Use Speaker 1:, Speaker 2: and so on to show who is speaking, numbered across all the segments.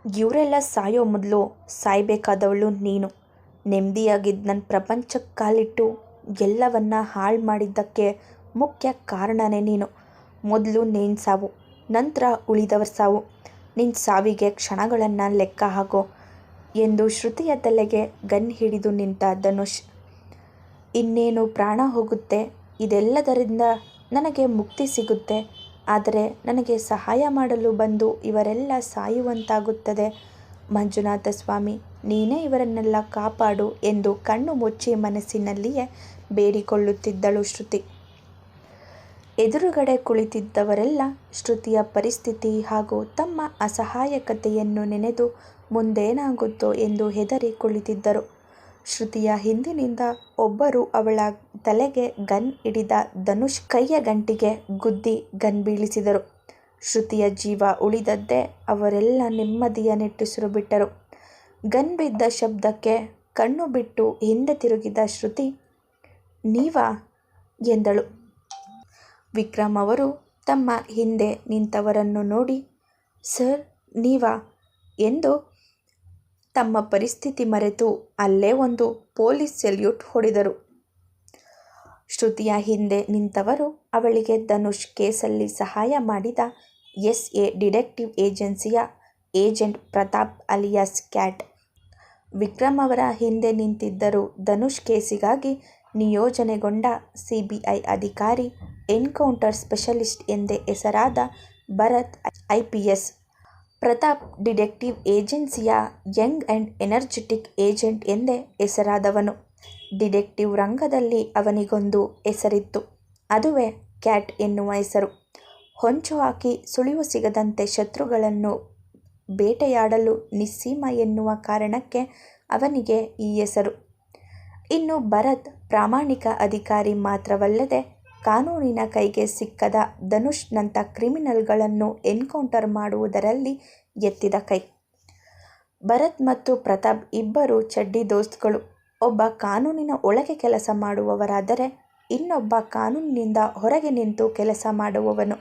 Speaker 1: ಇವರೆಲ್ಲ ಸಾಯೋ ಮೊದಲು ಸಾಯಬೇಕಾದವಳು ನೀನು. ನೆಮ್ಮದಿಯಾಗಿದ್ದ ನನ್ನ ಪ್ರಪಂಚಕ್ಕೆ ಕಾಲಿಟ್ಟು ಎಲ್ಲವನ್ನ ಹಾಳು ಮಾಡಿದ್ದಕ್ಕೆ ಮುಖ್ಯ ಕಾರಣನೇ ನೀನು. ಮೊದಲು ನೀನು ಸಾವು, ನಂತರ ಉಳಿದವರ ಸಾವು. ನಿನ್ನ ಸಾವಿಗೆ ಕ್ಷಣಗಳನ್ನು ಲೆಕ್ಕ ಹಾಕೋ ಎಂದು ಶ್ರುತಿಯ ತಲೆಗೆ ಗನ್ ಹಿಡಿದು ನಿಂತ ಧನುಷ್. ಇನ್ನೇನು ಪ್ರಾಣ ಹೋಗುತ್ತೆ, ಇದೆಲ್ಲದರಿಂದ ನನಗೆ ಮುಕ್ತಿ ಸಿಗುತ್ತೆ. ಆದರೆ ನನಗೆ ಸಹಾಯ ಮಾಡಲು ಬಂದು ಇವರೆಲ್ಲ ಸಾಯುವಂತಾಗುತ್ತದೆ. ಮಂಜುನಾಥ ಸ್ವಾಮಿ, ನೀನೇ ಇವರನ್ನೆಲ್ಲ ಕಾಪಾಡು ಎಂದು ಕಣ್ಣು ಮುಚ್ಚಿ ಮನಸ್ಸಿನಲ್ಲಿಯೇ ಬೇಡಿಕೊಳ್ಳುತ್ತಿದ್ದಳು ಶ್ರುತಿ. ಎದುರುಗಡೆ ಕುಳಿತಿದ್ದವರೆಲ್ಲ ಶ್ರುತಿಯ ಪರಿಸ್ಥಿತಿ ಹಾಗೂ ತಮ್ಮ ಅಸಹಾಯಕತೆಯನ್ನು ನೆನೆದು ಮುಂದೇನಾಗುತ್ತೋ ಎಂದು ಹೆದರಿ ಕುಳಿತಿದ್ದರು. ಶ್ರುತಿಯ ಹಿಂದಿನಿಂದ ಒಬ್ಬರು ಅವಳ ತಲೆಗೆ ಗನ್ ಹಿಡಿದ ಧನುಷ್ ಕೈಯ ಗಂಟಿಗೆ ಗುದ್ದಿ ಗನ್ ಬೀಳಿಸಿದರು. ಶ್ರುತಿಯ ಜೀವ ಉಳಿದದ್ದೇ. ಅವರೆಲ್ಲ ನೆಮ್ಮದಿಯ ನಿಟ್ಟುಸಿರು ಬಿಟ್ಟರು. ಗನ್ ಬಿದ್ದ ಶಬ್ದಕ್ಕೆ ಕಣ್ಣು ಬಿಟ್ಟು ಹಿಂದೆ ತಿರುಗಿದ ಶ್ರುತಿ, ನೀವಾ ಎಂದಳು. ವಿಕ್ರಮ್ ಅವರು ತಮ್ಮ ಹಿಂದೆ ನಿಂತವರನ್ನು ನೋಡಿ, ಸರ್ ನೀವಾ ಎಂದು ತಮ್ಮ ಪರಿಸ್ಥಿತಿ ಮರೆತು ಅಲ್ಲೇ ಒಂದು ಪೊಲೀಸ್ ಸೆಲ್ಯೂಟ್ ಹೊಡೆದರು. ಶ್ರುತಿಯ ಹಿಂದೆ ನಿಂತವರು ಅವಳಿಗೆ ಧನುಷ್ ಕೇಸಲ್ಲಿ ಸಹಾಯ ಮಾಡಿದ SA ಡಿಟೆಕ್ಟಿವ್ ಏಜೆನ್ಸಿಯ agent Pratap alias cat. Vikram ಅವರ ಹಿಂದೆ ನಿಂತಿದ್ದರು ಧನುಷ್ ಕೇಸಿಗಾಗಿ ನಿಯೋಜನೆಗೊಂಡ CBI ಅಧಿಕಾರಿ, ಎನ್ಕೌಂಟರ್ ಸ್ಪೆಷಲಿಸ್ಟ್ ಎಂದೇ ಹೆಸರಾದ ಭರತ್ IPS. ಪ್ರತಾಪ್ ಡಿಟೆಕ್ಟಿವ್ ಏಜೆನ್ಸಿಯ ಯಂಗ್ ಆ್ಯಂಡ್ ಎನರ್ಜೆಟಿಕ್ ಏಜೆಂಟ್ ಎಂದೇ ಹೆಸರಾದವನು. ಡಿಟೆಕ್ಟಿವ್ ರಂಗದಲ್ಲಿ ಅವನಿಗೊಂದು ಹೆಸರಿತ್ತು, ಅದುವೇ ಕ್ಯಾಟ್ ಎನ್ನುವ ಹೆಸರು. ಹೊಂಚು ಹಾಕಿ ಸುಳಿವು ಸಿಗದಂತೆ ಶತ್ರುಗಳನ್ನು ಬೇಟೆಯಾಡಲು ನಿಸ್ಸೀಮ ಎನ್ನುವ ಕಾರಣಕ್ಕೆ ಅವನಿಗೆ ಈ ಹೆಸರು. ಇನ್ನು ಭರತ್ ಪ್ರಾಮಾಣಿಕ ಅಧಿಕಾರಿ ಮಾತ್ರವಲ್ಲದೆ ಕಾನೂನಿನ ಕೈಗೆ ಸಿಕ್ಕದ ಧನುಷ್ನಂಥ ಕ್ರಿಮಿನಲ್ಗಳನ್ನು ಎನ್ಕೌಂಟರ್ ಮಾಡುವುದರಲ್ಲಿ ಎತ್ತಿದ ಕೈ. ಭರತ್ ಮತ್ತು ಪ್ರತಾಪ್ ಇಬ್ಬರು ಚಡ್ಡಿ ದೋಸ್ತ್ಗಳು. ಒಬ್ಬ ಕಾನೂನಿನ ಒಳಗೆ ಕೆಲಸ ಮಾಡುವವರಾದರೆ ಇನ್ನೊಬ್ಬ ಕಾನೂನಿನಿಂದ ಹೊರಗೆ ನಿಂತು ಕೆಲಸ ಮಾಡುವವನು.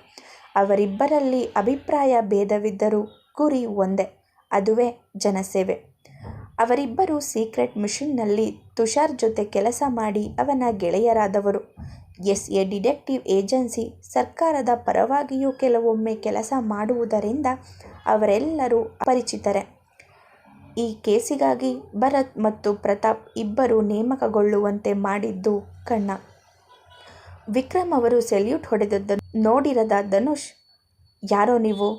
Speaker 1: ಅವರಿಬ್ಬರಲ್ಲಿ ಅಭಿಪ್ರಾಯ ಭೇದವಿದ್ದರೂ ಗುರಿ ಒಂದೇ, ಅದುವೇ ಜನಸೇವೆ. ಅವರಿಬ್ಬರು ಸೀಕ್ರೆಟ್ ಮಿಷನ್ನಲ್ಲಿ ತುಷಾರ್ ಜೊತೆ ಕೆಲಸ ಮಾಡಿ ಅವನ ಗೆಳೆಯರಾದವರು. SA ಡಿಟೆಕ್ಟಿವ್ ಏಜೆನ್ಸಿ ಸರ್ಕಾರದ ಪರವಾಗಿಯೂ ಕೆಲವೊಮ್ಮೆ ಕೆಲಸ ಮಾಡುವುದರಿಂದ ಅವರೆಲ್ಲರೂ ಪರಿಚಿತರೇ. ಈ ಕೇಸಿಗಾಗಿ ಭರತ್ ಮತ್ತು ಪ್ರತಾಪ್ ಇಬ್ಬರು ನೇಮಕಗೊಳ್ಳುವಂತೆ ಮಾಡಿದ್ದು ಕಣ್ಣ. ವಿಕ್ರಮ್ ಅವರು ಸೆಲ್ಯೂಟ್ ಹೊಡೆದದ್ದನ್ನು ನೋಡಿರದ ಧನುಷ್, ಯಾರೋ ನೀವು,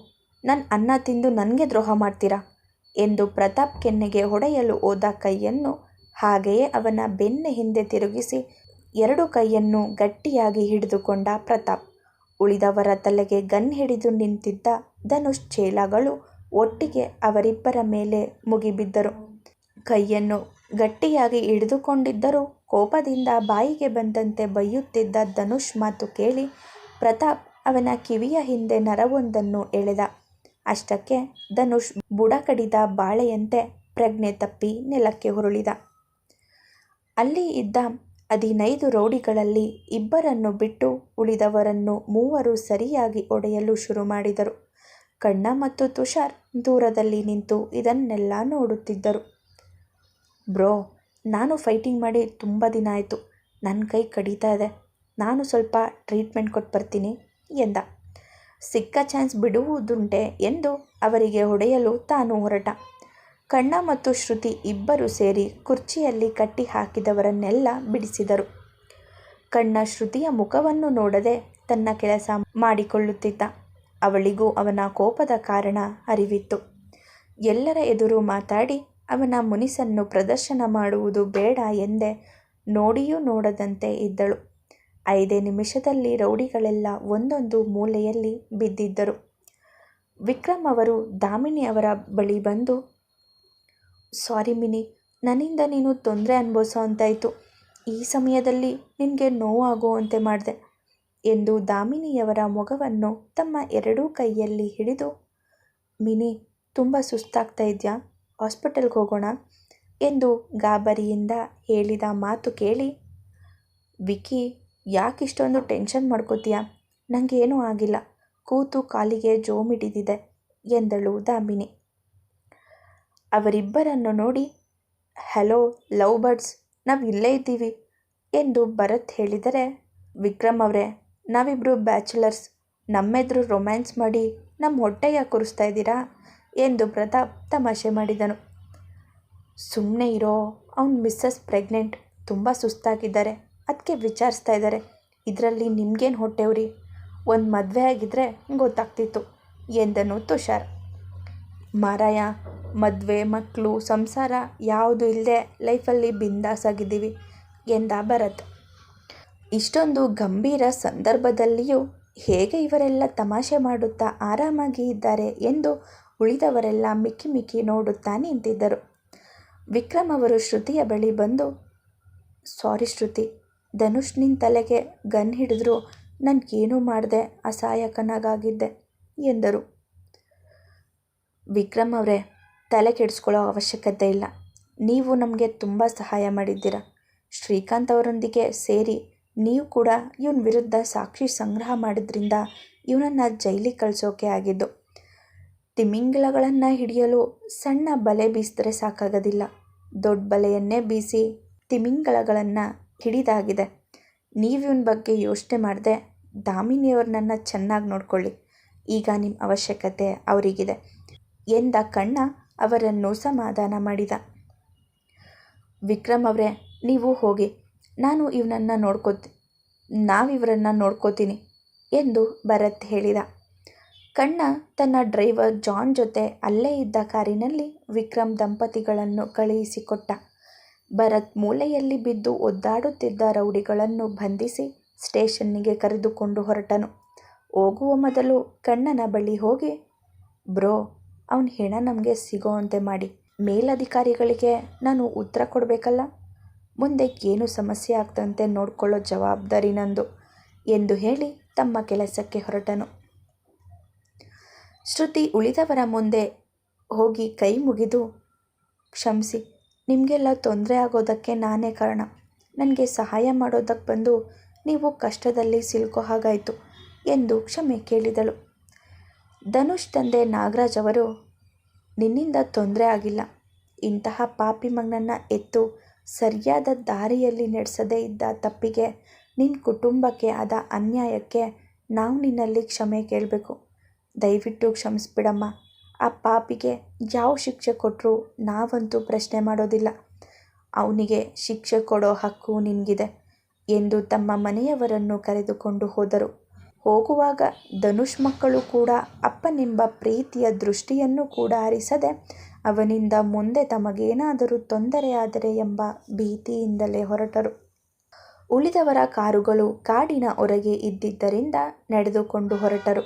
Speaker 1: ನನ್ನ ಅನ್ನ ತಿಂದು ನನಗೆ ದ್ರೋಹ ಮಾಡ್ತೀರಾ ಎಂದು ಪ್ರತಾಪ್ ಕೆನ್ನೆಗೆ ಹೊಡೆಯಲು ಹೋದ ಕೈಯನ್ನು ಹಾಗೆಯೇ ಅವನ ಬೆನ್ನ ಹಿಂದೆ ತಿರುಗಿಸಿ ಎರಡು ಕೈಯನ್ನು ಗಟ್ಟಿಯಾಗಿ ಹಿಡಿದುಕೊಂಡ ಪ್ರತಾಪ್. ಉಳಿದವರ ತಲೆಗೆ ಗನ್ ಹಿಡಿದು ನಿಂತಿದ್ದ ಧನುಷ್ ಚೇಲಾಗಳು ಒಟ್ಟಿಗೆ ಅವರಿಬ್ಬರ ಮೇಲೆ ಮುಗಿಬಿದ್ದರು. ಕೈಯನ್ನು ಗಟ್ಟಿಯಾಗಿ ಹಿಡಿದುಕೊಂಡಿದ್ದರೂ ಕೋಪದಿಂದ ಬಾಯಿಗೆ ಬಂದಂತೆ ಬೈಯುತ್ತಿದ್ದ ಧನುಷ್ ಮಾತು ಕೇಳಿ ಪ್ರತಾಪ್ ಅವನ ಕಿವಿಯ ಹಿಂದೆ ನರವೊಂದನ್ನು ಎಳೆದ. ಅಷ್ಟಕ್ಕೆ ಧನುಷ್ ಬುಡ ಕಡಿದ ಬಾಳೆಯಂತೆ ಪ್ರಜ್ಞೆ ತಪ್ಪಿ ನೆಲಕ್ಕೆ ಉರುಳಿದ. ಅಲ್ಲಿ ಇದ್ದ 15 ರೌಡಿಗಳಲ್ಲಿ ಇಬ್ಬರನ್ನು ಬಿಟ್ಟು ಉಳಿದವರನ್ನು ಮೂವರು ಸರಿಯಾಗಿ ಹೊಡೆಯಲು ಶುರು ಮಾಡಿದರು. ಕಣ್ಣ ಮತ್ತು ತುಷಾರ್ ದೂರದಲ್ಲಿ ನಿಂತು ಇದನ್ನೆಲ್ಲ ನೋಡುತ್ತಿದ್ದರು. ಬ್ರೋ, ನಾನು ಫೈಟಿಂಗ್ ಮಾಡಿ ತುಂಬ ದಿನ ಆಯಿತು. ನನ್ನ ಕೈ ಕಡಿತಾ ಇದೆ. ನಾನು ಸ್ವಲ್ಪ ಟ್ರೀಟ್ಮೆಂಟ್ ಕೊಟ್ಟು ಬರ್ತೀನಿ ಎಂದ. ಸಿಕ್ಕ ಚಾನ್ಸ್ ಬಿಡುವುದುಂಟೆ ಎಂದು ಅವರಿಗೆ ಹೊಡೆಯಲು ತಾನು ಹೊರಟ. ಕಣ್ಣ ಮತ್ತು ಶ್ರುತಿ ಇಬ್ಬರು ಸೇರಿ ಕುರ್ಚಿಯಲ್ಲಿ ಕಟ್ಟಿ ಹಾಕಿದವರನ್ನೆಲ್ಲ ಬಿಡಿಸಿದರು. ಕಣ್ಣ ಶ್ರುತಿಯ ಮುಖವನ್ನು ನೋಡದೆ ತನ್ನ ಕೆಲಸ ಮಾಡಿಕೊಳ್ಳುತ್ತಿದ್ದ. ಅವಳಿಗೂ ಅವನ ಕೋಪದ ಕಾರಣ ಅರಿವಿತ್ತು. ಎಲ್ಲರ ಎದುರು ಮಾತಾಡಿ ಅವನ ಮುನಿಸನ್ನು ಪ್ರದರ್ಶನ ಮಾಡುವುದು ಬೇಡ ಎಂದೇ ನೋಡಿಯೂ ನೋಡದಂತೆ ಇದ್ದಳು. 5 ನಿಮಿಷದಲ್ಲಿ ರೌಡಿಗಳೆಲ್ಲ ಒಂದೊಂದು ಮೂಲೆಯಲ್ಲಿ ಬಿದ್ದಿದ್ದರು. ವಿಕ್ರಮ್ ಅವರು ದಾಮಿನಿ ಅವರ ಬಳಿ ಬಂದು, ಸಾರಿ ಮಿನಿ, ನನ್ನಿಂದ ನೀನು ತೊಂದರೆ ಅನುಭವಿಸೋ ಅಂತಾಯಿತು. ಈ ಸಮಯದಲ್ಲಿ ನಿನಗೆ ನೋವಾಗುವಂತೆ ಮಾಡಿದೆ ಎಂದು ದಾಮಿನಿಯವರ ಮೊಗವನ್ನು ತಮ್ಮ ಎರಡೂ ಕೈಯಲ್ಲಿ ಹಿಡಿದು, ಮಿನಿ ತುಂಬ ಸುಸ್ತಾಗ್ತಾ ಇದೆಯಾ, ಹಾಸ್ಪಿಟಲ್ಗೆ ಹೋಗೋಣ ಎಂದು ಗಾಬರಿಯಿಂದ ಹೇಳಿದ ಮಾತು ಕೇಳಿ, ವಿಕಿ ಯಾಕಿಷ್ಟೊಂದು ಟೆನ್ಷನ್ ಮಾಡ್ಕೋತೀಯ, ನನಗೇನೂ ಆಗಿಲ್ಲ, ಕೂತು ಕಾಲಿಗೆ ಜೋಮಿಡಿದಿದೆ ಎಂದಳು ದಾಮಿನಿ. ಅವರಿಬ್ಬರನ್ನು ನೋಡಿ, ಹಲೋ ಲವ್ ಬರ್ಡ್ಸ್, ನಾವು ಇಲ್ಲೇ ಇದ್ದೀವಿ ಎಂದು ಭರತ್ ಹೇಳಿದರೆ, ವಿಕ್ರಮ್ ಅವರೇ, ನಾವಿಬ್ಬರು ಬ್ಯಾಚುಲರ್ಸ್, ನಮ್ಮೆದುರು ರೊಮ್ಯಾನ್ಸ್ ಮಾಡಿ ನಮ್ಮ ಹೊಟ್ಟೆ ಯಾಕೆ ಉರಿಸ್ತಾ ಇದ್ದೀರಾ ಎಂದು ಪ್ರತಾಪ್ ತಮಾಷೆ ಮಾಡಿದನು. ಸುಮ್ಮನೆ ಇರೋ, ಅವ್ನ ಮಿಸ್ಸಸ್ ಪ್ರೆಗ್ನೆಂಟ್, ತುಂಬ ಸುಸ್ತಾಗಿದ್ದಾರೆ, ಅದಕ್ಕೆ ವಿಚಾರಿಸ್ತಾ ಇದ್ದಾರೆ. ಇದರಲ್ಲಿ ನಿಮ್ಗೇನು ಹೊಟ್ಟೆ ಉರಿ, ಒಂದು ಮದುವೆ ಆಗಿದ್ದರೆ ಗೊತ್ತಾಗ್ತಿತ್ತು ಎಂದನು ತುಷಾರ್. ಮಾರಾಯ, ಮದುವೆ ಮಕ್ಕಳು ಸಂಸಾರ ಯಾವುದು ಇಲ್ಲದೆ ಲೈಫಲ್ಲಿ ಬಿಂದಾಸ್ ಆಗಿದ್ದೀವಿ ಎಂದ ಭರತ್. ಇಷ್ಟೊಂದು ಗಂಭೀರ ಸಂದರ್ಭದಲ್ಲಿಯೂ ಹೇಗೆ ಇವರೆಲ್ಲ ತಮಾಷೆ ಮಾಡುತ್ತಾ ಆರಾಮಾಗಿ ಇದ್ದಾರೆ ಎಂದು ಉಳಿದವರೆಲ್ಲ ಮಿಕ್ಕಿ ಮಿಕ್ಕಿ ನೋಡುತ್ತಾ ನಿಂತಿದ್ದರು. ವಿಕ್ರಮ್ ಅವರು ಶ್ರುತಿಯ ಬಳಿ ಬಂದು, ಸಾರಿ ಶ್ರುತಿ, ಧನುಷ್ ನಿನ್ನ ತಲೆಗೆ ಗನ್ ಹಿಡಿದ್ರು ನನಗೇನೂ ಮಾಡದೆ ಅಸಹಾಯಕನಾಗಿದ್ದೆ ಎಂದರು. ವಿಕ್ರಮ್ ಅವರೇ, ತಲೆ ಕೆಡಿಸ್ಕೊಳ್ಳೋ ಅವಶ್ಯಕತೆ ಇಲ್ಲ. ನೀವು ನಮಗೆ ತುಂಬ ಸಹಾಯ ಮಾಡಿದ್ದೀರ. ಶ್ರೀಕಾಂತ್ ಅವರೊಂದಿಗೆ ಸೇರಿ ನೀವು ಕೂಡ ಇವನ ವಿರುದ್ಧ ಸಾಕ್ಷಿ ಸಂಗ್ರಹ ಮಾಡಿದ್ರಿಂದ ಇವನನ್ನು ಜೈಲಿಗೆ ಕಳಿಸೋಕೆ ಆಗಿದ್ದು. ತಿಮಿಂಗಿಲಗಳನ್ನು ಹಿಡಿಯಲು ಸಣ್ಣ ಬಲೆ ಬೀಸಿದ್ರೆ ಸಾಕಾಗೋದಿಲ್ಲ, ದೊಡ್ಡ ಬಲೆಯನ್ನೇ ಬೀಸಿ ತಿಮಿಂಗಿಲಗಳನ್ನು ಹಿಡಿದಾಗಿದೆ. ನೀವು ಇವನ ಬಗ್ಗೆ ಯೋಚನೆ ಮಾಡದೆ ದಾಮಿನಿಯವ್ರನ್ನ ಚೆನ್ನಾಗಿ ನೋಡ್ಕೊಳ್ಳಿ, ಈಗ ನಿಮ್ಮ ಅವಶ್ಯಕತೆ ಅವರಿಗಿದೆ ಎಂದ ಕಣ್ಣ ಅವರನ್ನು ಸಮಾಧಾನ ಮಾಡಿದ. ವಿಕ್ರಮ್ ಅವರೇ, ನೀವು ಹೋಗಿ, ನಾವಿವರನ್ನು ನೋಡ್ಕೋತೀನಿ ಎಂದು ಭರತ್ ಹೇಳಿದ. ಕಣ್ಣ ತನ್ನ ಡ್ರೈವರ್ ಜಾನ್ ಜೊತೆ ಅಲ್ಲೇ ಇದ್ದ ಕಾರಿನಲ್ಲಿ ವಿಕ್ರಮ್ ದಂಪತಿಗಳನ್ನು ಕಳುಹಿಸಿಕೊಟ್ಟ. ಭರತ್ ಮೂಲೆಯಲ್ಲಿ ಬಿದ್ದು ಒದ್ದಾಡುತ್ತಿದ್ದ ರೌಡಿಗಳನ್ನು ಬಂಧಿಸಿ ಸ್ಟೇಷನ್ನಿಗೆ ಕರೆದುಕೊಂಡು ಹೊರಟನು. ಹೋಗುವ ಮೊದಲು ಕಣ್ಣನ ಬಳಿ ಹೋಗಿ, ಬ್ರೋ, ಅವನ ಹೆಣ ನಮಗೆ ಸಿಗೋವಂತೆ ಮಾಡಿ. ಮೇಲಧಿಕಾರಿಗಳಿಗೆ ನಾನು ಉತ್ತರ ಕೊಡಬೇಕಲ್ಲ, ಮುಂದೆ ಏನು ಸಮಸ್ಯೆ ಆಗ್ತಂತೆ ನೋಡ್ಕೊಳ್ಳೋ ಜವಾಬ್ದಾರಿ ನಂದು ಎಂದು ಹೇಳಿ ತಮ್ಮ ಕೆಲಸಕ್ಕೆ ಹೊರಟನು. ಶ್ರುತಿ ಉಳಿದವರ ಮುಂದೆ ಹೋಗಿ ಕೈ ಮುಗಿದು, ಕ್ಷಮಿಸಿ, ನಿಮಗೆಲ್ಲ ತೊಂದರೆ ಆಗೋದಕ್ಕೆ ನಾನೇ ಕಾರಣ. ನನಗೆ ಸಹಾಯ ಮಾಡೋದಕ್ಕೆ ಬಂದು ನೀವು ಕಷ್ಟದಲ್ಲಿ ಸಿಲುಕೋ ಹಾಗಾಯಿತು ಎಂದು ಕ್ಷಮೆ ಕೇಳಿದಳು. ಧನುಷ್ ತಂದೆ ನಾಗರಾಜ್ ಅವರು, ನಿನ್ನಿಂದ ತೊಂದರೆ ಆಗಿಲ್ಲ. ಇಂತಹ ಪಾಪಿ ಮಗನನ್ನು ಎತ್ತು ಸರಿಯಾದ ದಾರಿಯಲ್ಲಿ ನಡೆಸದೇ ಇದ್ದ ತಪ್ಪಿಗೆ, ನಿನ್ನ ಕುಟುಂಬಕ್ಕೆ ಆದ ಅನ್ಯಾಯಕ್ಕೆ ನಾವು ನಿನ್ನಲ್ಲಿ ಕ್ಷಮೆ ಕೇಳಬೇಕು. ದಯವಿಟ್ಟು ಕ್ಷಮಿಸ್ಬಿಡಮ್ಮ. ಆ ಪಾಪಿಗೆ ಯಾವ ಶಿಕ್ಷೆ ಕೊಟ್ಟರೂ ನಾವಂತೂ ಪ್ರಶ್ನೆ ಮಾಡೋದಿಲ್ಲ. ಅವನಿಗೆ ಶಿಕ್ಷೆ ಕೊಡೋ ಹಕ್ಕು ನಿನಗಿದೆ ಎಂದು ತಮ್ಮ ಮನೆಯವರನ್ನು ಕರೆದುಕೊಂಡು ಹೋದರು. ಹೋಗುವಾಗ ಧನುಷ್ ಮಕ್ಕಳು ಕೂಡ ಅಪ್ಪನೆಂಬ ಪ್ರೀತಿಯ ದೃಷ್ಟಿಯನ್ನು ಕೂಡ ಹರಿಸದೆ ಅವನಿಂದ ಮುಂದೆ ತಮಗೇನಾದರೂ ತೊಂದರೆಯಾದರೆ ಎಂಬ ಭೀತಿಯಿಂದಲೇ ಹೊರಟರು. ಉಳಿದವರ ಕಾರುಗಳು ಕಾಡಿನ ಹೊರಗೆ ಇದ್ದಿದ್ದರಿಂದ ನಡೆದುಕೊಂಡು ಹೊರಟರು.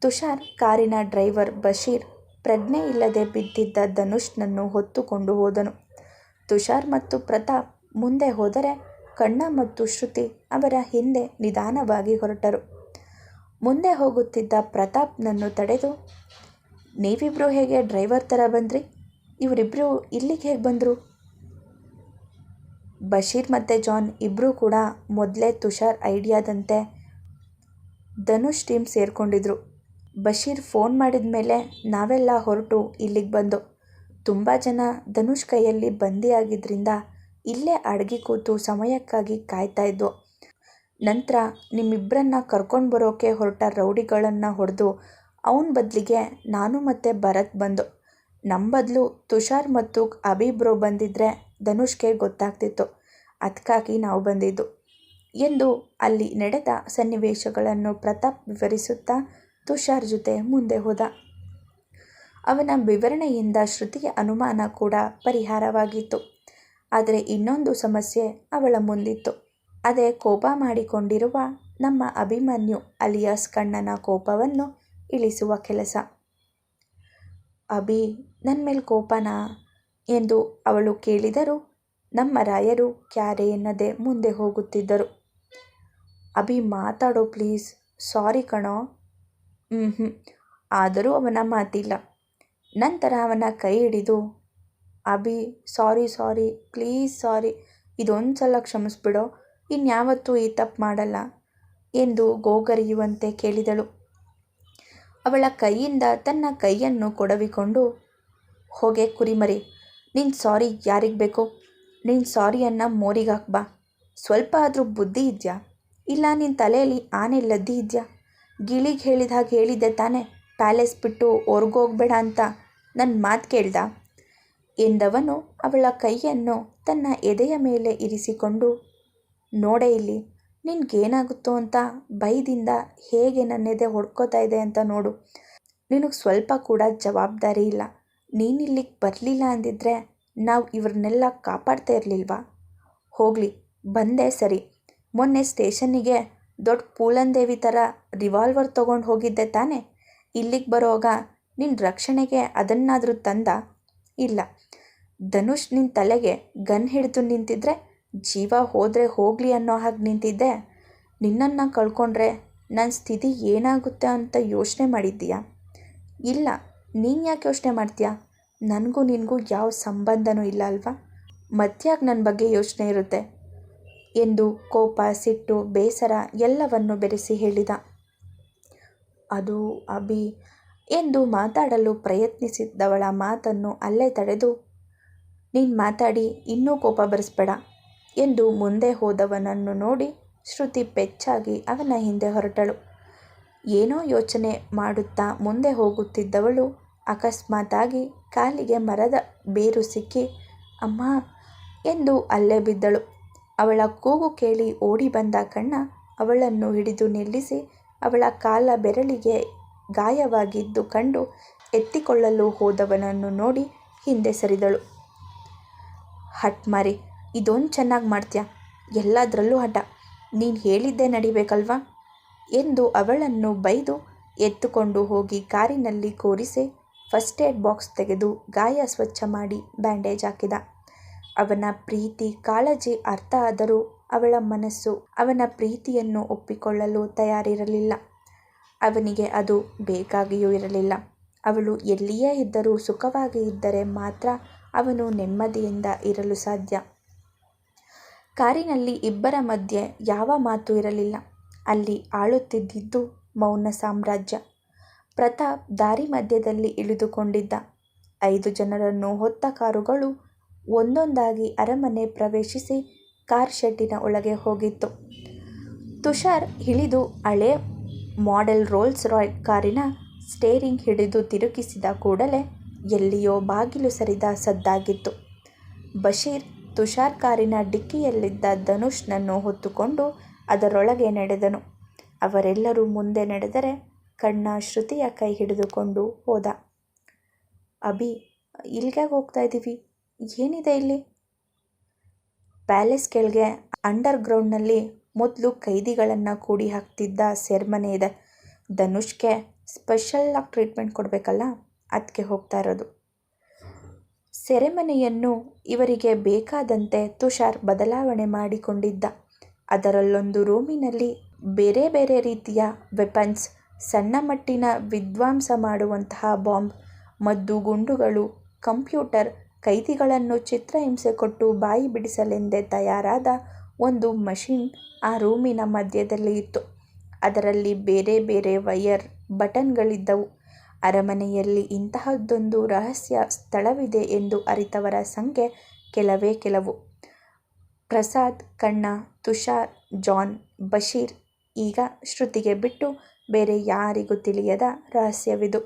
Speaker 1: ತುಷಾರ್ ಕಾರಿನ ಡ್ರೈವರ್ ಬಶೀರ್ ಪ್ರಜ್ಞೆ ಇಲ್ಲದೆ ಬಿದ್ದಿದ್ದ ಧನುಷ್ನನ್ನು ಹೊತ್ತುಕೊಂಡು ಹೋದನು. ತುಷಾರ್ ಮತ್ತು ಪ್ರತಾಪ್ ಮುಂದೆ ಹೋದರೆ ಕಣ್ಣ ಮತ್ತು ಶ್ರುತಿ ಅವರ ಹಿಂದೆ ನಿಧಾನವಾಗಿ ಹೊರಟರು. ಮುಂದೆ ಹೋಗುತ್ತಿದ್ದ ಪ್ರತಾಪ್ನನ್ನು ತಡೆದು, ನೀವಿಬ್ಬರು ಹೇಗೆ ಡ್ರೈವರ್ ಥರ ಬಂದ್ರಿ? ಇವರಿಬ್ಬರು ಇಲ್ಲಿಗೆ ಹೇಗೆ ಬಂದರು? ಬಶೀರ್ ಮತ್ತು ಜಾನ್ ಇಬ್ಬರೂ ಕೂಡ ಮೊದಲೇ ತುಷಾರ್ ಐಡಿಯಾದಂತೆ ಧನುಷ್ ಟೀಮ್ ಸೇರಿಕೊಂಡಿದ್ರು. ಬಶೀರ್ ಫೋನ್ ಮಾಡಿದ ಮೇಲೆ ನಾವೆಲ್ಲ ಹೊರಟು ಇಲ್ಲಿಗೆ ಬಂದು. ತುಂಬ ಜನ ಧನುಷ್ ಕೈಯಲ್ಲಿ ಬಂದಿಯಾಗಿದ್ದರಿಂದ ಇಲ್ಲೇ ಅಡಗಿ ಕೂತು ಸಮಯಕ್ಕಾಗಿ ಕಾಯ್ತಾ ಇದ್ವು. ನಂತರ ನಿಮ್ಮಿಬ್ಬರನ್ನ ಕರ್ಕೊಂಡು ಬರೋಕ್ಕೆ ಹೊರಟ ರೌಡಿಗಳನ್ನು ಹೊಡೆದು ಅವನ ಬದಲಿಗೆ ನಾನು ಮತ್ತು ಭರತ್ ಬಂದು. ನಮ್ಮ ಬದಲು ತುಷಾರ್ ಮತ್ತು ಅಭಿಬ್ರೋ ಬಂದಿದ್ದರೆ ಧನುಷ್ಗೆ ಗೊತ್ತಾಗ್ತಿತ್ತು, ಅದಕ್ಕಾಗಿ ನಾವು ಬಂದಿದ್ದು ಎಂದು ಅಲ್ಲಿ ನಡೆದ ಸನ್ನಿವೇಶಗಳನ್ನು ಪ್ರತಾಪ್ ವಿವರಿಸುತ್ತಾ ತುಷಾರ್ ಜೊತೆ ಮುಂದೆ ಹೋದ. ಅವನ ವಿವರಣೆಯಿಂದ ಶ್ರುತಿಯ ಅನುಮಾನ ಕೂಡ ಪರಿಹಾರವಾಗಿತ್ತು. ಆದರೆ ಇನ್ನೊಂದು ಸಮಸ್ಯೆ ಅವಳ ಮುಂದಿತ್ತು. ಅದೇ ಕೋಪ ಮಾಡಿಕೊಂಡಿರುವ ನಮ್ಮ ಅಭಿಮನ್ಯು ಅಲಿಯಾಸ್ ಕಣ್ಣನ ಕೋಪವನ್ನು ಇಳಿಸುವ ಕೆಲಸ. ಅಭಿ, ನನ್ನ ಮೇಲೆ ಕೋಪನಾ ಎಂದು ಅವಳು ಕೇಳಿದರೂ ನಮ್ಮ ರಾಯರು ಕ್ಯಾರೆ ಎನ್ನದೆ ಮುಂದೆ ಹೋಗುತ್ತಿದ್ದರು. ಅಭಿ ಮಾತಾಡೋ ಪ್ಲೀಸ್. ಸಾರಿ ಕಣೋ. ಆದರೂ ಅವನ ಮಾತಿಲ್ಲ. ನಂತರ ಅವನ ಕೈ ಹಿಡಿದು, ಅಭಿ ಸಾರಿ ಪ್ಲೀಸ್ ಸಾರಿ, ಇದೊಂದು ಸಲ ಕ್ಷಮಿಸ್ಬಿಡೋ, ಇನ್ಯಾವತ್ತೂ ಈ ತಪ್ಪು ಮಾಡಲ್ಲ ಎಂದು ಗೋಗರಿಯುವಂತೆ ಕೇಳಿದಳು. ಅವಳ ಕೈಯಿಂದ ತನ್ನ ಕೈಯನ್ನು ಕೊಡವಿಕೊಂಡು, ಹೋಗೆ ಕುರಿಮರಿ, ನಿನ್ನ ಸಾರಿ ಯಾರಿಗೆ ಬೇಕು? ನಿನ್ನ ಸಾರಿಯನ್ನು ಮೋರಿಗೆ ಹಾಕ್ಬಾ. ಸ್ವಲ್ಪ ಆದರೂ ಬುದ್ಧಿ ಇದೆಯಾ? ಇಲ್ಲ ನಿನ್ನ ತಲೆಯಲ್ಲಿ ಆನೆ ಲದ್ದಿ ಇದೆಯಾ? ಗಿಳಿಗೆ ಹೇಳಿದ ಹಾಗೆ ಹೇಳಿದ್ದೆ ತಾನೇ ಪ್ಯಾಲೇಸ್ ಬಿಟ್ಟು ಹೊರ್ಗೋಗ್ಬೇಡ ಅಂತ. ನನ್ನ ಮಾತು ಕೇಳ್ದ ಎಂದವನು ಅವಳ ಕೈಯನ್ನು ತನ್ನ ಎದೆಯ ಮೇಲೆ ಇರಿಸಿಕೊಂಡು, ನೋಡೇ ಇಲ್ಲಿ, ನಿನ್ಗೇನಾಗುತ್ತೋ ಅಂತ ಭಯದಿಂದ ಹೇಗೆ ನನ್ನೆದೆ ಹೊಡ್ಕೋತಾ ಇದೆ ಅಂತ ನೋಡು. ನಿನಗೆ ಸ್ವಲ್ಪ ಕೂಡ ಜವಾಬ್ದಾರಿ ಇಲ್ಲ. ನೀನಿಲ್ಲಿಗೆ ಬರಲಿಲ್ಲ ಅಂದಿದ್ರೆ ನಾವು ಇವ್ರನ್ನೆಲ್ಲ ಕಾಪಾಡ್ತಾ ಇರಲಿಲ್ವಾ? ಹೋಗಲಿ, ಬಂದೆ ಸರಿ. ಮೊನ್ನೆ ಸ್ಟೇಷನ್ನಿಗೆ ದೊಡ್ಡ ಪೂಲನ್ದೇವಿ ಥರ ರಿವಾಲ್ವರ್ ತೊಗೊಂಡು ಹೋಗಿದ್ದೆ ತಾನೇ? ಇಲ್ಲಿಗೆ ಬರೋವಾಗ ನಿನ್ನ ರಕ್ಷಣೆಗೆ ಅದನ್ನಾದರೂ ತಂದ? ಇಲ್ಲ. ಧನುಷ್ ನಿನ್ನ ತಲೆಗೆ ಗನ್ ಹಿಡಿದು ನಿಂತಿದ್ರೆ ಜೀವ ಹೋದರೆ ಹೋಗಲಿ ಅನ್ನೋ ಹಾಗೆ ನಿಂತಿದ್ದೆ. ನಿನ್ನನ್ನು ಕಳ್ಕೊಂಡ್ರೆ ನನ್ನ ಸ್ಥಿತಿ ಏನಾಗುತ್ತೆ ಅಂತ ಯೋಚನೆ ಮಾಡಿದ್ದೀಯಾ? ಇಲ್ಲ. ನೀನು ಯಾಕೆ ಯೋಚನೆ ಮಾಡ್ತೀಯಾ? ನನಗೂ ನಿನಗೂ ಯಾವ ಸಂಬಂಧನೂ ಇಲ್ಲ ಅಲ್ವಾ? ಮತ್ಯಾಕೆ ನನ್ನ ಬಗ್ಗೆ ಯೋಚನೆ ಇರುತ್ತೆ ಎಂದು ಕೋಪ, ಸಿಟ್ಟು, ಬೇಸರ ಎಲ್ಲವನ್ನು ಬೆರೆಸಿ ಹೇಳಿದ. ಅದು ಅಭಿ ಎಂದು ಮಾತಾಡಲು ಪ್ರಯತ್ನಿಸಿದ್ದವಳ ಮಾತನ್ನು ಅಲ್ಲೇ ತಡೆದು, ನೀನು ಮಾತಾಡಿ ಇನ್ನೂ ಕೋಪ ಬರಿಸ್ಬೇಡ ಎಂದು ಮುಂದೆ ಹೋದವನನ್ನು ನೋಡಿ ಶ್ರುತಿ ಪೆಚ್ಚಾಗಿ ಅವನ ಹಿಂದೆ ಹೊರಟಳು. ಏನೋ ಯೋಚನೆ ಮಾಡುತ್ತಾ ಮುಂದೆ ಹೋಗುತ್ತಿದ್ದವಳು ಅಕಸ್ಮಾತಾಗಿ ಕಾಲಿಗೆ ಮರದ ಬೇರು ಸಿಕ್ಕಿ ಅಮ್ಮ ಎಂದು ಅಲ್ಲೇ ಬಿದ್ದಳು. ಅವಳ ಕೂಗು ಕೇಳಿ ಓಡಿ ಬಂದ ಕಣ್ಣ ಅವಳನ್ನು ಹಿಡಿದು ನಿಲ್ಲಿಸಿ ಅವಳ ಕಾಲ ಬೆರಳಿಗೆ ಗಾಯವಾಗಿದ್ದು ಕಂಡು ಎತ್ತಿಕೊಳ್ಳಲು ಹೋದವನನ್ನು ನೋಡಿ ಹಿಂದೆ ಸರಿದಳು. ಹಟ್ ಮಾರಿ, ಇದೊಂದು ಚೆನ್ನಾಗಿ ಮಾಡ್ತೀಯ, ಎಲ್ಲದರಲ್ಲೂ ಹಠ. ನೀನು ಹೇಳಿದ್ದೇ ನಡಿಬೇಕಲ್ವಾ ಎಂದು ಅವಳನ್ನು ಬೈದು ಎತ್ತುಕೊಂಡು ಹೋಗಿ ಕಾರಿನಲ್ಲಿ ಕೂರಿಸಿ ಫಸ್ಟ್ ಏಡ್ ಬಾಕ್ಸ್ ತೆಗೆದು ಗಾಯ ಸ್ವಚ್ಛ ಮಾಡಿ ಬ್ಯಾಂಡೇಜ್ ಹಾಕಿದ. ಅವನ ಪ್ರೀತಿ ಕಾಳಜಿ ಅರ್ಥ ಆದರೂ ಅವಳ ಮನಸ್ಸು ಅವನ ಪ್ರೀತಿಯನ್ನು ಒಪ್ಪಿಕೊಳ್ಳಲು ತಯಾರಿರಲಿಲ್ಲ. ಅವನಿಗೆ ಅದು ಬೇಕಾಗಿಯೂ ಇರಲಿಲ್ಲ. ಅವಳು ಎಲ್ಲಿಯೇ ಇದ್ದರೂ ಸುಖವಾಗಿ ಇದ್ದರೆ ಮಾತ್ರ ಅವನು ನೆಮ್ಮದಿಯಿಂದ ಇರಲು ಸಾಧ್ಯ. ಕಾರಿನಲ್ಲಿ ಇಬ್ಬರ ಮಧ್ಯೆ ಯಾವ ಮಾತು ಇರಲಿಲ್ಲ. ಅಲ್ಲಿ ಆಳುತ್ತಿದ್ದಿದ್ದು ಮೌನ ಸಾಮ್ರಾಜ್ಯ. ಪ್ರತಾಪ್ ದಾರಿ ಮಧ್ಯದಲ್ಲಿ ಇಳಿದುಕೊಂಡಿದ್ದ. 5 ಜನರನ್ನು ಹೊತ್ತ ಕಾರುಗಳು ಒಂದೊಂದಾಗಿ ಅರಮನೆ ಪ್ರವೇಶಿಸಿ ಕಾರ್ ಶೆಡ್ಡಿನ ಒಳಗೆ ಹೋಗಿತ್ತು. ತುಷಾರ್ ಇಳಿದು ಹಳೆ ಮಾಡೆಲ್ ರೋಲ್ಸ್ ರಾಯ್ಸ್ ಕಾರಿನ ಸ್ಟೇರಿಂಗ್ ಹಿಡಿದು ತಿರುಗಿಸಿದ ಕೂಡಲೇ ಎಲ್ಲಿಯೋ ಬಾಗಿಲು ಸರಿದ ಸದ್ದಾಗಿತ್ತು. ಬಶೀರ್ ತುಷಾರ್ ಕಾರಿನ ಡಿಕ್ಕಿಯಲ್ಲಿದ್ದ ಧನುಷ್ನನ್ನು ಹೊತ್ತುಕೊಂಡು ಅದರೊಳಗೆ ನಡೆದನು. ಅವರೆಲ್ಲರೂ ಮುಂದೆ ನಡೆದರೆ ಕಣ್ಣ ಶ್ರುತಿಯ ಕೈ ಹಿಡಿದುಕೊಂಡು ಹೋದ. ಅಭಿ, ಇಲ್ಲಿಗೆ ಹೋಗ್ತಾ ಇದ್ದೀವಿ? ಏನಿದೆ ಇಲ್ಲಿ? ಪ್ಯಾಲೇಸ್ ಕೆಳಗೆ ಅಂಡರ್ಗ್ರೌಂಡ್ನಲ್ಲಿ ಮೊದಲು ಕೈದಿಗಳನ್ನು ಕೂಡಿ ಹಾಕ್ತಿದ್ದ ಸೆರೆಮನೆ ಇದೆ. ಧನುಷ್ಗೆ ಸ್ಪೆಷಲಾಗಿ ಟ್ರೀಟ್ಮೆಂಟ್ ಕೊಡಬೇಕಲ್ಲ, ಅದಕ್ಕೆ ಹೋಗ್ತಾ ಇರೋದು. ಸೆರೆಮನೆಯನ್ನು ಇವರಿಗೆ ಬೇಕಾದಂತೆ ತುಷಾರ್ ಬದಲಾವಣೆ ಮಾಡಿಕೊಂಡಿದ್ದ. ಅದರಲ್ಲೊಂದು ರೂಮಿನಲ್ಲಿ ಬೇರೆ ಬೇರೆ ರೀತಿಯ ವೆಪನ್ಸ್, ಸಣ್ಣ ಮಟ್ಟಿನ ವಿಧ್ವಂಸ ಮಾಡುವಂತಹ ಬಾಂಬ್, ಮದ್ದು ಗುಂಡುಗಳು, ಕಂಪ್ಯೂಟರ್, ಕೈದಿಗಳನ್ನು ಚಿತ್ರಹಿಂಸೆ ಕೊಟ್ಟು ಬಾಯಿ ಬಿಡಿಸಲೆಂದೇ ತಯಾರಾದ ಒಂದು ಮಷಿನ್ ಆ ರೂಮಿನ ಮಧ್ಯದಲ್ಲಿ ಇತ್ತು. ಅದರಲ್ಲಿ ಬೇರೆ ಬೇರೆ ವೈರ್ ಬಟನ್ಗಳಿದ್ದವು. ಅರಮನೆಯಲ್ಲಿ ಇಂತಹದ್ದೊಂದು ರಹಸ್ಯ ಸ್ಥಳವಿದೆ ಎಂದು ಅರಿತವರ ಸಂಖ್ಯೆ ಕೆಲವೇ ಕೆಲವು. ಪ್ರಸಾದ್, ಕಣ್ಣ, ತುಷಾರ್, ಜಾನ್, ಬಶೀರ್, ಈಗ ಶ್ರುತಿಗೆ ಬಿಟ್ಟು ಬೇರೆ ಯಾರಿಗೂ ತಿಳಿಯದ ರಹಸ್ಯವಿದು.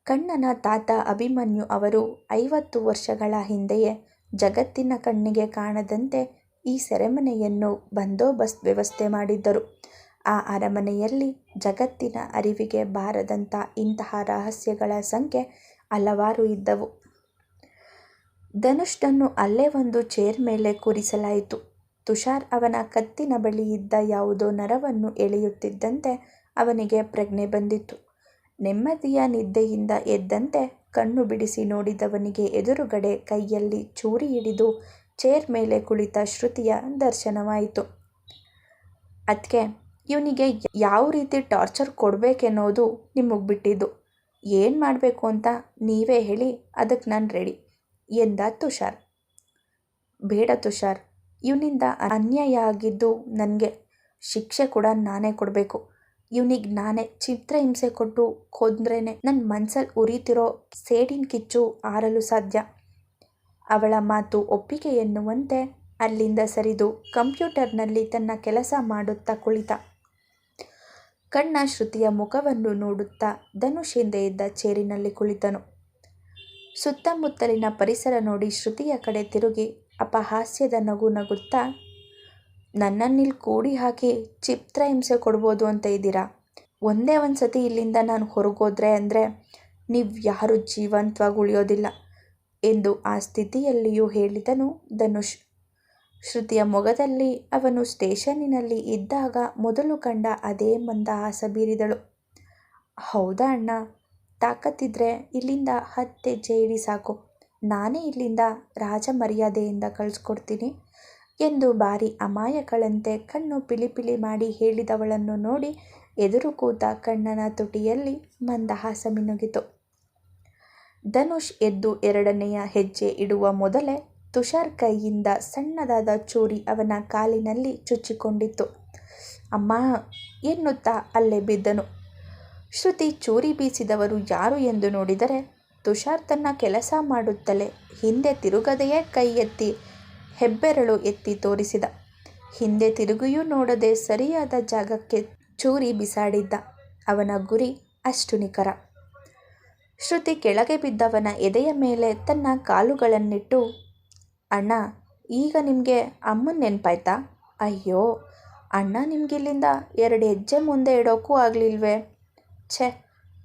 Speaker 1: ಕಣ್ಣನ ತಾತ ಅಭಿಮನ್ಯು ಅವರು 50 ವರ್ಷಗಳ ಹಿಂದೆಯೇ ಜಗತ್ತಿನ ಕಣ್ಣಿಗೆ ಕಾಣದಂತೆ ಈ ಸೆರೆಮನೆಯನ್ನು ಬಂದೋಬಸ್ತ್ ವ್ಯವಸ್ಥೆ ಮಾಡಿದ್ದರು. ಆ ಅರಮನೆಯಲ್ಲಿ ಜಗತ್ತಿನ ಅರಿವಿಗೆ ಬಾರದಂಥ ಇಂತಹ ರಹಸ್ಯಗಳ ಸಂಖ್ಯೆ ಹಲವಾರು ಇದ್ದವು. ಧನುಷ್ನನ್ನು ಅಲ್ಲೇ ಒಂದು ಚೇರ್ ಮೇಲೆ ಕೂರಿಸಲಾಯಿತು. ತುಷಾರ್ ಅವನ ಕತ್ತಿನ ಬಳಿ ಇದ್ದ ಯಾವುದೋ ನರವನ್ನು ಎಳೆಯುತ್ತಿದ್ದಂತೆ ಅವನಿಗೆ ಪ್ರಜ್ಞೆ ಬಂದಿತ್ತು. ನೆಮ್ಮದಿಯ ನಿದ್ದೆಯಿಂದ ಎದ್ದಂತೆ ಕಣ್ಣು ಬಿಡಿಸಿ ನೋಡಿದವನಿಗೆ ಎದುರುಗಡೆ ಕೈಯಲ್ಲಿ ಚೂರಿ ಹಿಡಿದು ಚೇರ್ ಮೇಲೆ ಕುಳಿತ ಶ್ರುತಿಯ ದರ್ಶನವಾಯಿತು. ಅದಕ್ಕೆ ಇವನಿಗೆ ಯಾವ ರೀತಿ ಟಾರ್ಚರ್ ಕೊಡಬೇಕೆನ್ನೋದು ನಿಮಗೆ ಬಿಟ್ಟಿದ್ದು. ಏನು ಮಾಡಬೇಕು ಅಂತ ನೀವೇ ಹೇಳಿ, ಅದಕ್ಕೆ ನಾನು ರೆಡಿ ಎಂದ ತುಷಾರ್. ಬೇಡ ತುಷಾರ್, ಇವನಿಂದ ಅನ್ಯಾಯ ಆಗಿದ್ದು ನನಗೆ, ಶಿಕ್ಷೆ ಕೂಡ ನಾನೇ ಕೊಡಬೇಕು. ಇವನಿಗೆ ನಾನೇ ಚಿತ್ರಹಿಂಸೆ ಕೊಟ್ಟು ಕೊಂದ್ರೇ ನನ್ನ ಮನ್ಸಲ್ಲಿ ಉರಿತಿರೋ ಸೇಡಿನ ಕಿಚ್ಚು ಆರಲು ಸಾಧ್ಯ. ಅವಳ ಮಾತು ಒಪ್ಪಿಗೆ ಎನ್ನುವಂತೆ ಅಲ್ಲಿಂದ ಸರಿದು ಕಂಪ್ಯೂಟರ್ನಲ್ಲಿ ತನ್ನ ಕೆಲಸ ಮಾಡುತ್ತಾ ಕುಳಿತ. ಕಣ್ಣ ಶ್ರುತಿಯ ಮುಖವನ್ನು ನೋಡುತ್ತಾ ಧನುಷ್ ಹಿಂದೆ ಇದ್ದ ಚೇರಿನಲ್ಲಿ ಕುಳಿತನು. ಸುತ್ತಮುತ್ತಲಿನ ಪರಿಸರ ನೋಡಿ ಶ್ರುತಿಯ ಕಡೆ ತಿರುಗಿ ಅಪಹಾಸ್ಯದ ನಗು ನಗುತ್ತಾ, ನನ್ನನ್ನಿಲ್ಲಿ ಕೂಡಿ ಹಾಕಿ ಚಿತ್ರಹಿಂಸೆ ಕೊಡ್ಬೋದು ಅಂತ ಇದ್ದೀರಾ? ಒಂದೇ ಒಂದು ಸತಿ ಇಲ್ಲಿಂದ ನಾನು ಹೊರಗೋದ್ರೆ ಅಂದರೆ ನೀವು ಯಾರೂ ಜೀವಂತವಾಗಿ ಉಳಿಯೋದಿಲ್ಲ ಎಂದು ಆ ಸ್ಥಿತಿಯಲ್ಲಿಯೂ ಹೇಳಿದನು ಧನುಷ್. ಶ್ರುತಿಯ ಮೊಗದಲ್ಲಿ ಅವನು ಸ್ಟೇಷನ್ನಿನಲ್ಲಿ ಇದ್ದಾಗ ಮೊದಲು ಕಂಡ ಅದೇ ಮಂದಹಾಸ ಬೀರಿದಳು. ಹೌದಾ ಅಣ್ಣ, ತಾಕತ್ತಿದ್ರೆ ಇಲ್ಲಿಂದ 10 ಹೆಜ್ಜೆ ಇಡಿ ಸಾಕು, ನಾನೇ ಇಲ್ಲಿಂದ ರಾಜ ಮರ್ಯಾದೆಯಿಂದ ಕಳಿಸ್ಕೊಡ್ತೀನಿ ಎಂದು ಭಾರಿ ಅಮಾಯಕಳಂತೆ ಕಣ್ಣು ಪಿಲಿಪಿಲಿ ಮಾಡಿ ಹೇಳಿದವಳನ್ನು ನೋಡಿ ಎದುರು ಕೂತ ಕಣ್ಣನ ತುಟಿಯಲ್ಲಿ ಮಂದಹಾಸ ಮಿನುಗಿತು. ಧನುಷ್ ಎದ್ದು 2ನೆಯ ಹೆಜ್ಜೆ ಇಡುವ ಮೊದಲೇ ತುಷಾರ್ ಕೈಯಿಂದ ಸಣ್ಣದಾದ ಚೂರಿ ಅವನ ಕಾಲಿನಲ್ಲಿ ಚುಚ್ಚಿಕೊಂಡಿತ್ತು. ಅಮ್ಮ ಎನ್ನುತ್ತಾ ಅಲ್ಲೇ ಬಿದ್ದನು. ಶ್ರುತಿ ಚೂರಿ ಬೀಸಿದವರು ಯಾರು ಎಂದು ನೋಡಿದರೆ ತುಷಾರ್ ತನ್ನ ಕೆಲಸ ಮಾಡುತ್ತಲೇ ಹಿಂದೆ ತಿರುಗದೆಯೇ ಕೈ ಎತ್ತಿ ಹೆಬ್ಬೆರಳು ಎತ್ತಿ ತೋರಿಸಿದ. ಹಿಂದೆ ತಿರುಗಿಯೂ ನೋಡದೆ ಸರಿಯಾದ ಜಾಗಕ್ಕೆ ಚೂರಿ ಬಿಸಾಡಿದ್ದ. ಅವನ ಗುರಿ ಅಷ್ಟು ನಿಖರ. ಶ್ರುತಿ ಕೆಳಗೆ ಬಿದ್ದವನ ಎದೆಯ ಮೇಲೆ ತನ್ನ ಕಾಲುಗಳನ್ನಿಟ್ಟು, ಅಣ್ಣ, ಈಗ ನಿಮಗೆ ಅಮ್ಮನ ನೆನಪಾಯ್ತಾ? ಅಯ್ಯೋ ಅಣ್ಣ, ನಿಮಗಿಲ್ಲಿಂದ 2 ಹೆಜ್ಜೆ ಮುಂದೆ ಇಡೋಕ್ಕೂ ಆಗಲಿಲ್ವೇ? ಛೆ,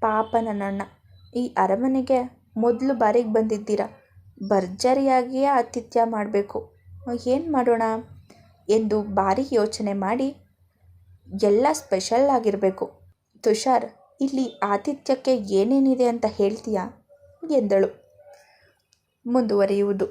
Speaker 1: ಪಾಪ ನನ್ನಣ್ಣ. ಈ ಅರಮನೆಗೆ ಮೊದಲು ಬಾರಿಗೆ ಬಂದಿದ್ದೀರ, ಭರ್ಜರಿಯಾಗಿಯೇ ಆತಿಥ್ಯ ಮಾಡಬೇಕು. ಏನು ಮಾಡೋಣ ಎಂದು ಭಾರಿ ಯೋಚನೆ ಮಾಡಿ, ಎಲ್ಲ ಸ್ಪೆಷಲ್ ಆಗಿರಬೇಕು. ತುಷಾರ್, ಇಲ್ಲಿ ಆತಿಥ್ಯಕ್ಕೆ ಏನೇನಿದೆ ಅಂತ ಹೇಳ್ತೀಯಾ ಎಂದಳು. ಮುಂದುವರಿಯುವುದು.